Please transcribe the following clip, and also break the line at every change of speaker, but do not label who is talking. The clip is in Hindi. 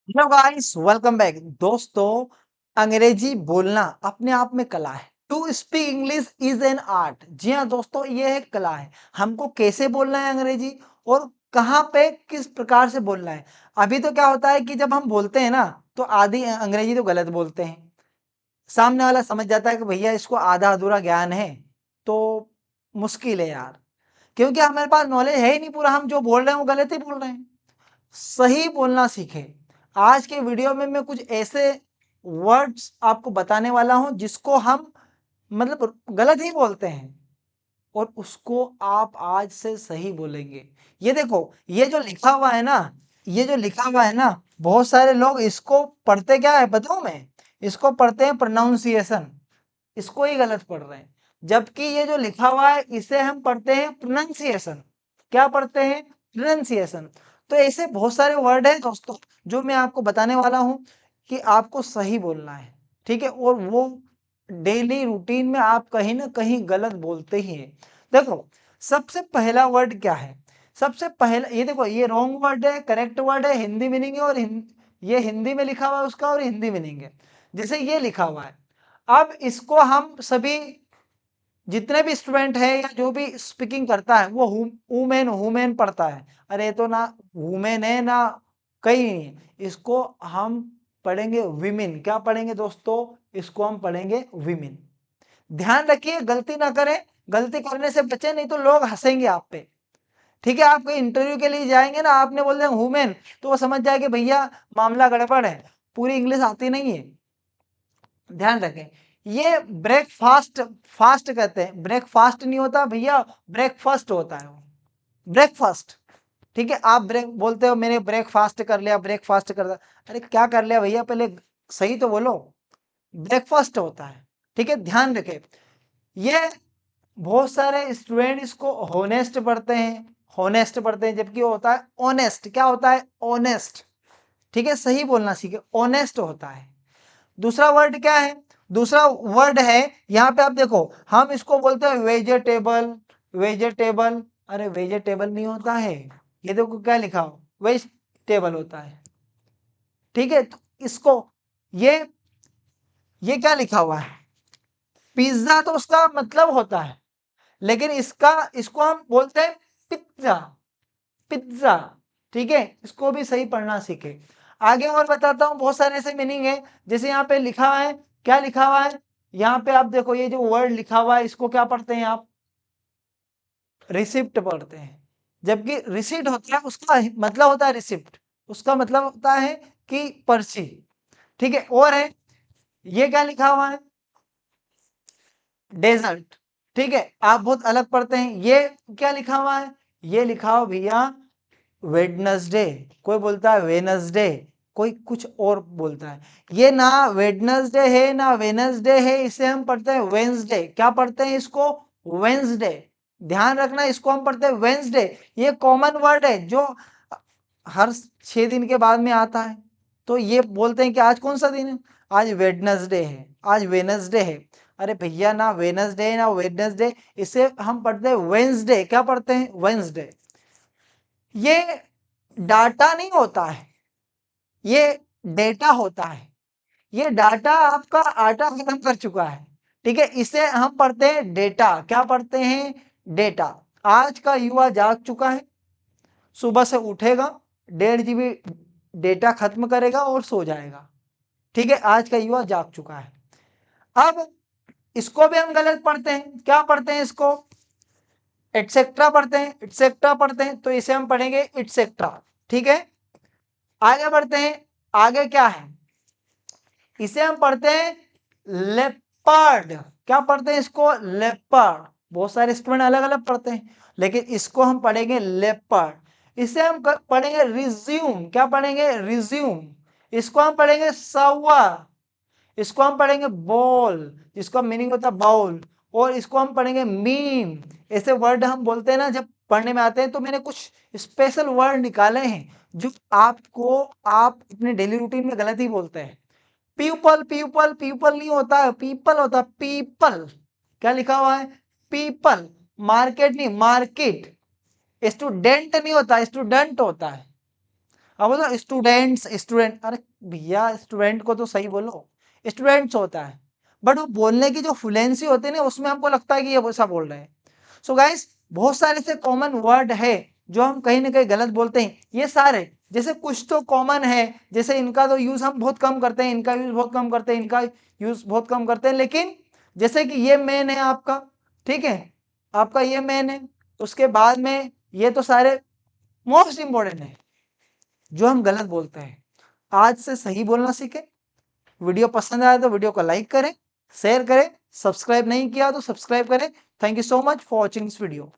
Hello guys, welcome back. दोस्तों, अंग्रेजी बोलना अपने आप में कला है। To speak English is an art. जी हाँ दोस्तों, ये एक कला है। हमको कैसे बोलना है अंग्रेजी और कहाँ पे किस प्रकार से बोलना है। अभी तो क्या होता है कि जब हम बोलते हैं ना, तो आधी अंग्रेजी तो गलत बोलते हैं। सामने वाला समझ जाता है कि भैया इसको आधा अधूरा ज्ञान है, तो मुश्किल है यार। क्योंकि हमारे पास नॉलेज है ही नहीं पूरा, हम जो बोल रहे हैं वो गलत ही बोल रहे हैं। सही बोलना सीखें। आज के वीडियो में मैं कुछ ऐसे वर्ड्स आपको बताने वाला हूं जिसको हम मतलब गलत ही बोलते हैं, और उसको आप आज से सही बोलेंगे। ये देखो, ये जो लिखा हुआ है ना, ये जो लिखा हुआ है ना, बहुत सारे लोग इसको पढ़ते क्या है बताऊं मैं? इसको पढ़ते हैं प्रोनाउंसिएशन, इसको ही गलत पढ़ रहे हैं। जबकि ये जो लिखा हुआ है इसे हम पढ़ते हैं प्रोनाउंसिएशन। क्या पढ़ते हैं? प्रोनाउंसिएशन। तो ऐसे बहुत सारे वर्ड हैं दोस्तों, जो मैं आपको बताने वाला हूं कि आपको सही बोलना है। ठीक है, और वो डेली रूटीन में आप कहीं ना कहीं गलत बोलते ही हैं। देखो, सबसे पहला वर्ड क्या है? सबसे पहला ये देखो, ये रॉन्ग वर्ड है, करेक्ट वर्ड है, हिंदी मीनिंग है, और ये हिंदी में लिखा हुआ है उसका, और हिंदी मीनिंग है। जैसे ये लिखा हुआ है, अब इसको हम सभी जितने भी स्टूडेंट है या जो भी स्पीकिंग करता है वो वुमेन वुमेन पढ़ता है। अरे ये तो ना वुमेन है ना कहीं नहीं है। इसको हम पढ़ेंगे विमेन। क्या पढ़ेंगे दोस्तों? इसको हम पढ़ेंगे विमेन। ध्यान रखिए, गलती ना करें। गलती करने से बचे, नहीं तो लोग हंसेंगे आप पे। ठीक है, आप कोई इंटरव्यू के लिए जाएंगे ना, आपने बोल दिया वुमेन, तो वो समझ जाएंगे भैया मामला गड़बड़ है, पूरी इंग्लिश आती नहीं है। ध्यान रखें। ये ब्रेकफास्ट, फास्ट कहते हैं, ब्रेकफास्ट नहीं होता भैया, ब्रेकफास्ट होता है वो, ब्रेकफास्ट। ठीक है, आप ब्रेक बोलते हो मैंने ब्रेकफास्ट कर लिया, ब्रेकफास्ट कर लिया। अरे क्या कर लिया भैया, पहले सही तो बोलो। ब्रेकफास्ट होता है। ठीक है, ध्यान रखें। ये बहुत सारे स्टूडेंट इसको होनेस्ट पढ़ते हैं, होनेस्ट पढ़ते हैं, जबकि वो होता है ऑनेस्ट। क्या होता है? ऑनेस्ट। ठीक है, सही बोलना सीखे, ऑनेस्ट होता है। दूसरा वर्ड क्या है? दूसरा वर्ड है, यहाँ पे आप देखो, हम इसको बोलते हैं वेजिटेबल। वेजिटेबल, अरे वेजिटेबल नहीं होता है, ये देखो क्या लिखा हो, वेजिटेबल होता है। ठीक है, तो इसको ये क्या लिखा हुआ है? पिज्जा, तो उसका मतलब होता है, लेकिन इसको हम बोलते हैं पिज्जा। पिज्जा। ठीक है, इसको भी सही पढ़ना सीखे। आगे और बताता हूं, बहुत सारे ऐसे मीनिंग है। जैसे यहाँ पे लिखा है, क्या लिखा हुआ है? यहाँ पे आप देखो, ये जो वर्ड लिखा हुआ है इसको क्या पढ़ते हैं आप? रिसिप्ट पढ़ते हैं। जबकि रिसीट होता है, उसका मतलब होता है रिसिप्ट, उसका मतलब होता है कि पर्ची। ठीक है, और है, ये क्या लिखा हुआ है? डेजर्ट। ठीक है, आप बहुत अलग पढ़ते हैं। ये क्या लिखा हुआ है? ये लिखा हुआ भैया वेडनसडे। कोई बोलता है वेनसडे, कोई कुछ और बोलता है। ये ना वेडनसडे है ना वेनसडे है, इसे हम पढ़ते हैं वेंसडे। क्या पढ़ते हैं इसको? वेंसडे। ध्यान रखना, इसको हम पढ़ते हैं वेंसडे। ये कॉमन वर्ड है जो हर 6 दिन के बाद में आता है। तो ये बोलते हैं कि आज कौन सा दिन है? आज वेडनसडे है, आज वेनसडे है। अरे भैया, ना वेनसडे ना वेडनसडे, इसे हम पढ़ते हैं वेंसडे। क्या पढ़ते हैं? वेंसडे। ये डाटा नहीं होता है, ये डेटा होता है। ये डाटा आपका आटा खत्म कर चुका है। ठीक है, इसे हम पढ़ते हैं डेटा। क्या पढ़ते हैं? डेटा। आज का युवा जाग चुका है, सुबह से उठेगा, 1.5 GB डेटा खत्म करेगा और सो जाएगा। ठीक है, आज का युवा जाग चुका है। अब इसको भी हम गलत पढ़ते हैं। क्या पढ़ते हैं इसको? एटसेट्रा पढ़ते हैं, एटसेट्रा पढ़ते हैं, तो इसे हम पढ़ेंगे एटसेट्रा। ठीक है, आगे बढ़ते हैं। आगे क्या है? इसे हम पढ़ते हैं लेपर्ड। क्या पढ़ते हैं इसको? लेपर्ड। बहुत सारे स्टूडेंट अलग अलग पढ़ते हैं, लेकिन इसको हम पढ़ेंगे लेपर्ड। इसे हम पढ़ेंगे रिज्यूम। क्या पढ़ेंगे? रिज्यूम। इसको हम पढ़ेंगे सवर। इसको हम पढ़ेंगे बॉल, जिसका मीनिंग होता है बाउल। और इसको हम पढ़ेंगे मीम। ऐसे वर्ड हम बोलते हैं ना जब पढ़ने में आते हैं, तो मैंने कुछ स्पेशल वर्ड निकाले हैं जो आपको आप अपने डेली रूटीन में गलत ही बोलते हैं। पीपल, पीपल, पीपल नहीं होता है, पीपल होता है, पीपल। क्या लिखा हुआ है? पीपल। मार्केट नहीं, मार्केट। स्टूडेंट नहीं होता, स्टूडेंट होता है। अब बोलो स्टूडेंट्स, स्टूडेंट, अरे भैया स्टूडेंट को तो सही बोलो, स्टूडेंट्स होता है, बट वो बोलने की जो फ्लुएंसी होती है ना उसमें हमको लगता है कि ये वैसा बोल रहे हैं। सो गाइस बहुत सारे से कॉमन वर्ड है जो हम कहीं ना कहीं गलत बोलते हैं, ये सारे जैसे कुछ तो कॉमन है, जैसे इनका तो यूज हम बहुत कम करते हैं, इनका यूज बहुत कम करते हैं, इनका यूज बहुत कम करते हैं, लेकिन जैसे कि ये मेन है आपका, ठीक है, आपका ये मेन है, उसके बाद में ये तो सारे मोस्ट इंपॉर्टेंट है जो हम गलत बोलते हैं। आज से सही बोलना सीखें। वीडियो पसंद आया तो वीडियो को लाइक करें, शेयर करें, सब्सक्राइब नहीं किया तो सब्सक्राइब करें। Thank you so much for watching this video.